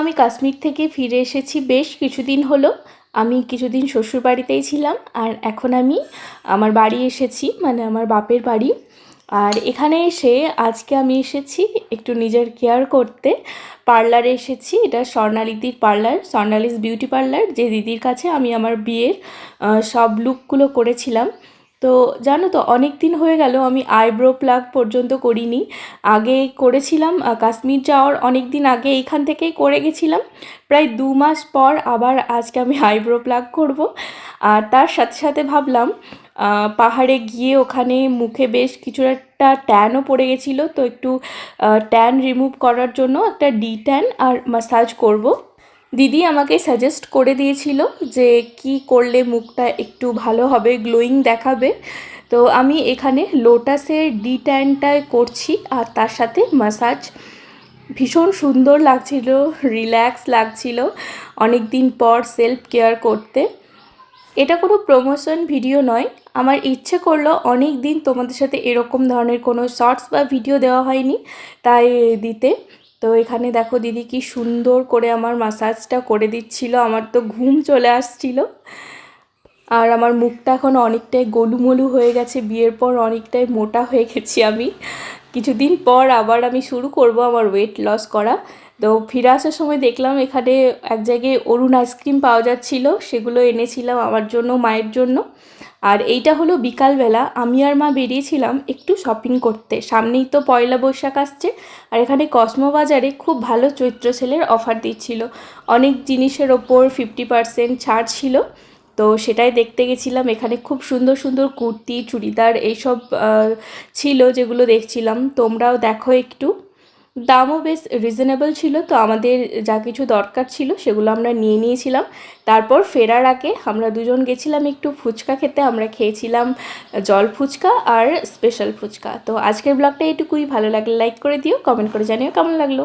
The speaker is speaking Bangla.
আমি কাশ্মীর থেকে ফিরে এসেছি বেশ কিছুদিন হলো। আমি কিছুদিন শ্বশুরবাড়িতেই ছিলাম, আর এখন আমি আমার বাড়ি এসেছি, মানে আমার বাপের বাড়ি। আর এখানে এসে আজকে আমি এসেছি একটু নিজের কেয়ার করতে। পার্লারে এসেছি, এটা স্বর্ণালিদির পার্লার, স্বর্ণালিস বিউটি পার্লার, যে দিদির কাছে আমি আমার বিয়ের সব লুকগুলো করেছিলাম। তো জানো তো, অনেক দিন হয়ে গেল আমি আইব্রো প্লাগ পর্যন্ত করিনি। আগে করেছিলাম কাশ্মীর যাওয়ার অনেক দিন আগে, এইখান থেকেই করে গেছিলাম। প্রায় 2 মাস পর আবার আজকে আমি আইব্রো প্লাগ করব। আর তার সাথে সাথে ভাবলাম পাহাড়ে গিয়ে ওখানে মুখে বেশ কিছু একটা ট্যানও পড়ে গেছিলো, তো একটু ট্যান রিমুভ করার জন্য একটা ট্যান আর মাসাজ করব। দিদি আমাকে সাজেস্ট করে দিয়েছিল যে কি করলে মুখটা একটু ভালো হবে, গ্লোয়িং দেখাবে। তো আমি এখানে লোটাসের ট্যানটাই করছি, আর তার সাথে মাসাজ। ভীষণ সুন্দর লাগছিল, রিল্যাক্স লাগছিল অনেক দিন পর সেলফ কেয়ার করতে। এটা কোনো প্রমোশন ভিডিও নয়, আমার ইচ্ছে করলো অনেক দিন তোমাদের সাথে এরকম ধরনের কোনো শর্টস বা ভিডিও দেওয়া হয়নি, তাই দিতে। তো এখানে দেখো দিদি কি সুন্দর করে আমার মাসাজটা করে দিচ্ছিল, আমার তো ঘুম চলে আসছিল। আর আমার মুখটা এখন অনেকটাই গোলুমোলু হয়ে গেছে, বিয়ের পর অনেকটাই মোটা হয়ে গেছি আমি। কিছুদিন পর আবার আমি শুরু করব আমার ওয়েট লস করা। তো ফিরে আসার সময় দেখলাম এখানে এক জায়গায় অরুণ আইসক্রিম পাওয়া যাচ্ছিলো, সেগুলো এনেছিলাম আমার জন্য, মায়ের জন্য। আর এইটা হলো বিকালবেলা আমি আর মা বেরিয়েছিলাম একটু শপিং করতে, সামনেই তো পয়লা বৈশাখ আসছে। আর এখানে কসমো বাজারে খুব ভালো চৈত্র সেলের অফার দিচ্ছিল, অনেক জিনিসের ওপর 50% ছাড় ছিল। তো সেটাই দেখতে গেছিলাম। এখানে খুব সুন্দর সুন্দর কুর্তি, চুড়িদার এইসব ছিল যেগুলো দেখছিলাম। তোমরাও দেখো একটু, দামও বেশ রিজনেবল ছিল। তো আমাদের যা কিছু দরকার ছিল সেগুলো আমরা নিয়ে নিয়েছিলাম। তারপর ফেরার আগে আমরা দুজন গেছিলাম একটু ফুচকা খেতে, আমরা খেয়েছিলাম জল ফুচকা আর স্পেশাল ফুচকা। তো আজকের ব্লগটা এটুকুই, ভালো লাগলে লাইক করে দিও, কমেন্ট করে জানিও কেমন লাগলো।